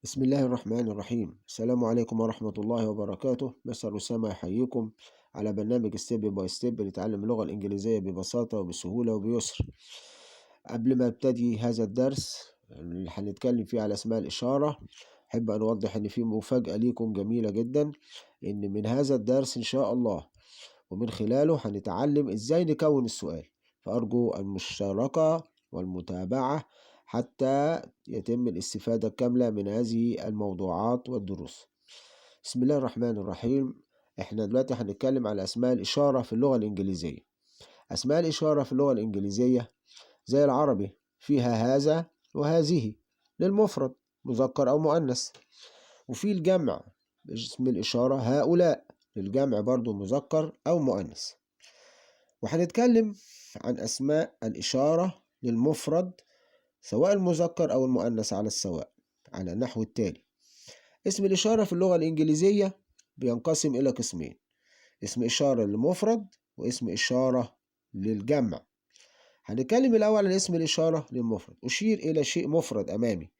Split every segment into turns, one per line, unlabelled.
بسم الله الرحمن الرحيم. السلام عليكم ورحمة الله وبركاته. مستر أسامة يحييكم على برنامج ستيب باي ستيب نتعلم اللغة الإنجليزية ببساطة وبسهولة وبيسر. قبل ما ابتدي هذا الدرس اللي هنتكلم فيه على أسماء الإشارة، أحب أن أوضح إن في مفاجأة ليكم جميلة جدا، إن من هذا الدرس إن شاء الله ومن خلاله هنتعلم إزاي نكون السؤال، فأرجو المشاركة والمتابعة حتى يتم الاستفادة الكاملة من هذه الموضوعات والدروس. بسم الله الرحمن الرحيم. احنا دلوقتي هنتكلم على أسماء الإشارة في اللغة الإنجليزية. أسماء الإشارة في اللغة الإنجليزية زي العربي فيها هذا وهذه للمفرد مذكر أو مؤنث، وفي الجمع اسم الإشارة هؤلاء للجمع برضو مذكر أو مؤنث. وهنتكلم عن أسماء الإشارة للمفرد سواء المذكر أو المؤنث على السواء على النحو التالي. اسم الإشارة في اللغة الإنجليزية بينقسم إلى قسمين: اسم إشارة للمفرد واسم إشارة للجمع. هنتكلم الأول عن اسم الإشارة للمفرد. أشير إلى شيء مفرد أمامي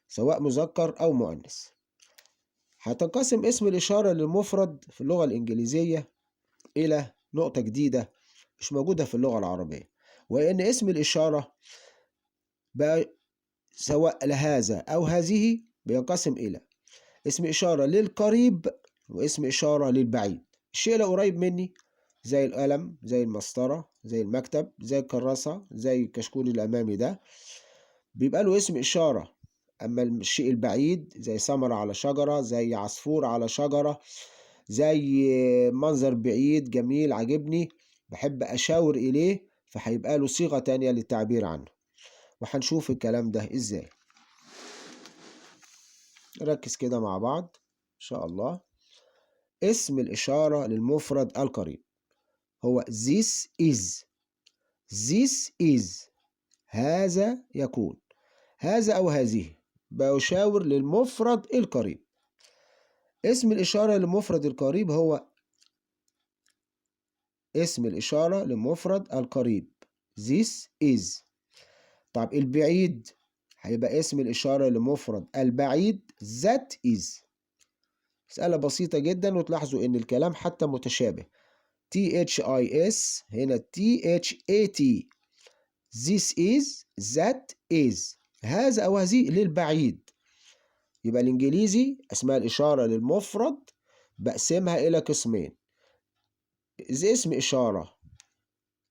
سواء مذكر أو مؤنث. هتنقسم اسم الإشارة للمفرد في اللغة الإنجليزية إلى نقطة جديدة مش موجودة في اللغة العربية، وإن اسم الإشارة بقى سواء لهذا أو هذه بينقسم إلى اسم إشارة للقريب واسم إشارة للبعيد. الشيء اللي قريب مني زي القلم، زي المسطرة، زي المكتب، زي الكراسة، زي الكشكول الأمامي ده بيبقى له اسم إشارة. أما الشيء البعيد زي ثمرة على شجرة، زي عصفور على شجرة، زي منظر بعيد جميل عجبني بحب أشاور إليه، فهيبقى له صيغة تانية للتعبير عنه، وهنشوف الكلام ده إزاي. ركز كده مع بعض إن شاء الله. اسم الإشارة للمفرد القريب هو this is. this is هذا يكون، هذا أو هذه بشاور للمفرد القريب. اسم الإشارة للمفرد القريب هو اسم الإشارة للمفرد القريب this is. طب البعيد هيبقى اسم الإشارة لمفرد البعيد that is. مسألة بسيطة جدا، وتلاحظوا إن الكلام حتى متشابه. THIS هنا THAT. this is that is هذا أو هذه للبعيد. يبقى الإنجليزي أسماء الإشارة للمفرد بقسمها إلى قسمين: إذا اسم إشارة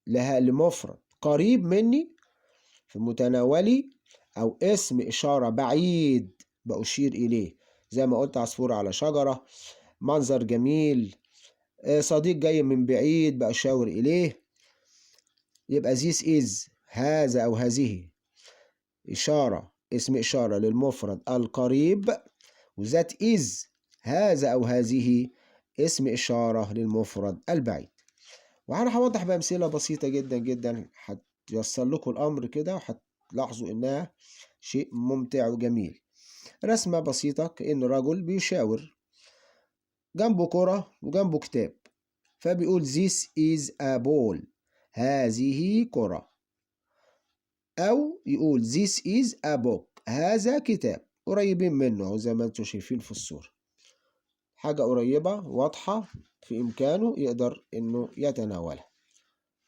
لها لمفرد قريب مني في متناولي، أو اسم إشارة بعيد بأشير إليه زي ما قلت عصفور على شجرة، منظر جميل، صديق جاي من بعيد بأشاور إليه. يبقى this is هذا أو هذه إشارة اسم إشارة للمفرد القريب، وذات is هذا أو هذه اسم إشارة للمفرد البعيد. وأنا هوضح بأمثلة بسيطة جدا جدا هتيسر لكم الأمر كده، وهتلاحظوا إنها شيء ممتع وجميل. رسمة بسيطة كأن رجل بيشاور، جنبه كرة وجنبه كتاب، فبيقول this is a ball هذه كرة، أو يقول this is a book هذا كتاب. قريبين منه زي ما انتم شايفين في الصورة، حاجة قريبة واضحة في إمكانه يقدر إنه يتناولها.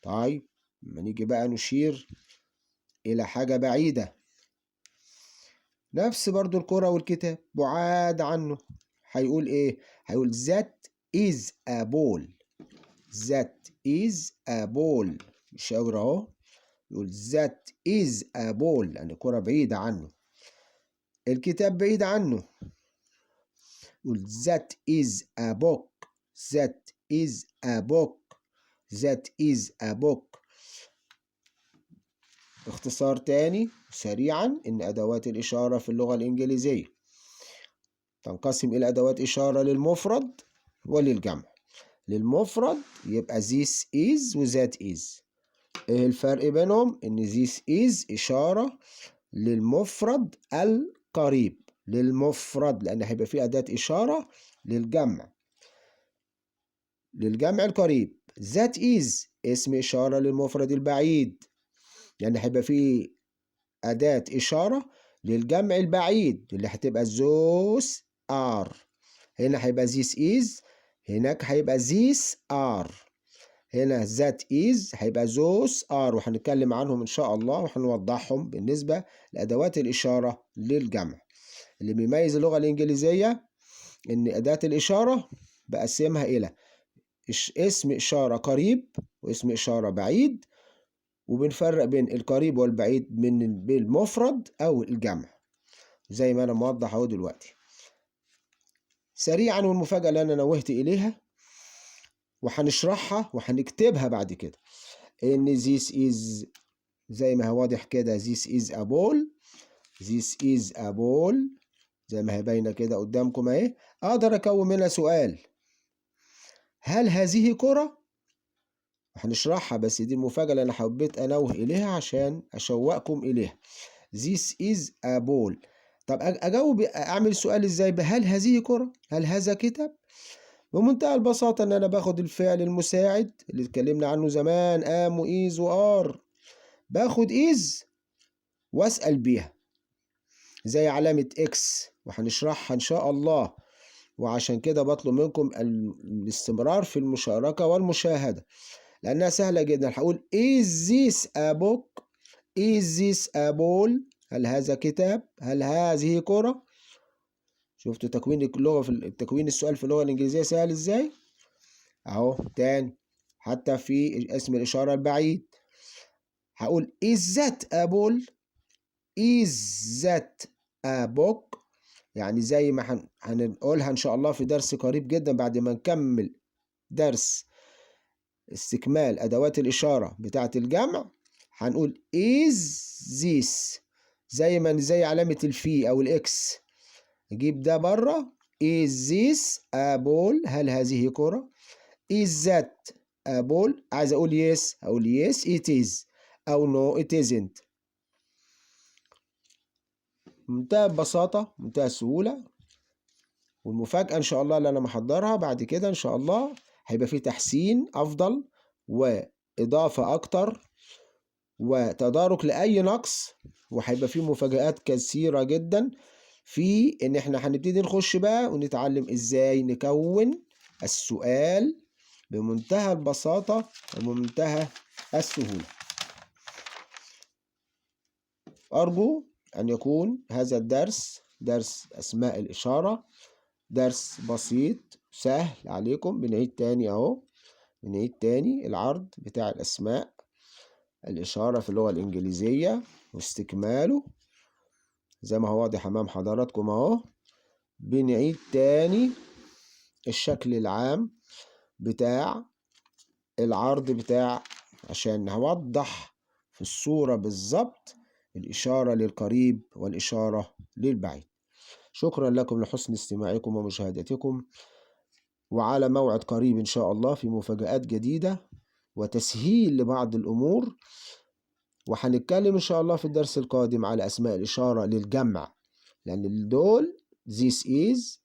طيب لما نيجي بقى نشير إلى حاجة بعيدة، نفس برضو الكرة والكتاب بعاد عنه، هيقول إيه؟ هيقول that is a ball. that is a ball. يشاور أهو يقول that is a ball لأن الكرة بعيدة عنه، الكتاب بعيد عنه. يقول that is a book. that is a book. that is a book. باختصار تاني سريعا، إن أدوات الإشارة في اللغة الإنجليزية تنقسم إلى أدوات إشارة للمفرد وللجمع. للمفرد يبقى this is و that is. إيه الفرق بينهم؟ إن this is إشارة للمفرد القريب، للمفرد، لأن هيبقى فيه أداة إشارة للجمع، للجمع القريب. that is اسم إشارة للمفرد البعيد، يعني هيبقى فيه أداة إشارة للجمع البعيد اللي هتبقى those are. هنا هيبقى this is، هناك هيبقى these are. هنا that is هيبقى those are، وهنتكلم عنهم إن شاء الله وهنوضحهم بالنسبة لأدوات الإشارة للجمع. اللي بيميز اللغة الإنجليزية إن أداة الإشارة بقسمها إلى اسم إشارة قريب واسم إشارة بعيد، وبنفرق بين القريب والبعيد بالمفرد أو الجمع زي ما أنا موضح أهو دلوقتي. سريعا، والمفاجأة اللي أنا نوهت إليها وهنشرحها وهنكتبها بعد كده، إن this is زي ما هو واضح كده this is a ball. this is a ball زي ما هي باينة كده قدامكم أهي. أقدر أكون منها سؤال: هل هذه كرة؟ هنشرحها، بس دي المفاجأة اللي أنا حبيت أنوه إليها عشان أشوقكم إليها. This is a ball. طب أجاوب أعمل سؤال إزاي؟ هل هذه كرة؟ هل هذا كتاب؟ بمنتهى البساطة إن أنا باخد الفعل المساعد اللي اتكلمنا عنه زمان am و is و are، باخد is وأسأل بيها زي علامة X، وهنشرحها إن شاء الله. وعشان كده بطلب منكم الاستمرار في المشاركة والمشاهدة لأنها سهلة جدا. هقول is this a book؟ is this a ball؟ هل هذا كتاب؟ هل هذه كرة؟ شفتوا تكوين اللغة في تكوين السؤال في اللغة الإنجليزية سهل إزاي؟ أهو تاني، حتى في اسم الإشارة البعيد هقول is that a ball؟ is that a book؟ يعني زي ما هنقولها إن شاء الله في درس قريب جدا بعد ما نكمل درس استكمال أدوات الإشارة بتاعة الجمع. هنقول is this زي علامة الفي أو الإكس، نجيب ده بره. is this a ball؟ هل هذه كرة؟ is that a ball؟ عايز أقول yes، أقول yes it is أو no it isn't. منتهى البساطة، منتهى السهولة. والمفاجأة إن شاء الله اللي أنا محضرها بعد كده إن شاء الله هيبقى فيه تحسين أفضل وإضافة أكتر وتدارك لأي نقص، وهيبقى فيه مفاجآت كثيرة جدا في إن إحنا هنبتدي نخش بقى ونتعلم إزاي نكون السؤال بمنتهى البساطة وبمنتهى السهولة. أرجو أن يكون هذا الدرس، درس أسماء الإشارة، درس بسيط سهل عليكم. بنعيد تاني أهو، بنعيد تاني العرض بتاع الأسماء الإشارة في اللغة الإنجليزية واستكماله زي ما هو واضح أمام حضراتكم أهو. بنعيد تاني الشكل العام بتاع العرض بتاع عشان نوضح في الصورة بالظبط الإشارة للقريب والإشارة للبعيد. شكرا لكم لحسن استماعكم ومشاهدتكم، وعلى موعد قريب إن شاء الله في مفاجآت جديدة وتسهيل لبعض الأمور. وهنتكلم إن شاء الله في الدرس القادم على أسماء الإشارة للجمع، لأن دول this is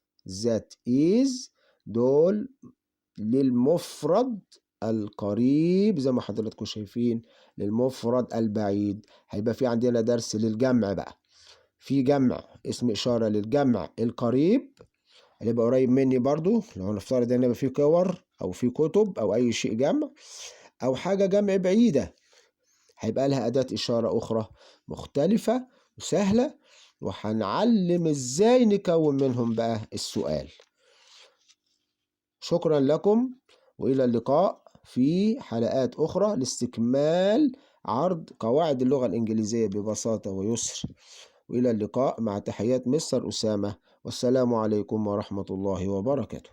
that is دول للمفرد القريب زي ما حضراتكم شايفين، للمفرد البعيد. هيبقى في عندنا درس للجمع بقى، في جمع اسم إشارة للجمع القريب اللي يبقى قريب مني برضو، لو نفترض ان يبقى في كور او في كتب او اي شيء جمع، او حاجة جمع بعيدة هيبقى لها أداة إشارة أخرى مختلفة وسهلة، وهنعلم ازاي نكون منهم بقى السؤال. شكرا لكم، وإلى اللقاء في حلقات أخرى لاستكمال عرض قواعد اللغة الإنجليزية ببساطة ويسر. وإلى اللقاء مع تحيات مستر أسامة، والسلام عليكم ورحمة الله وبركاته.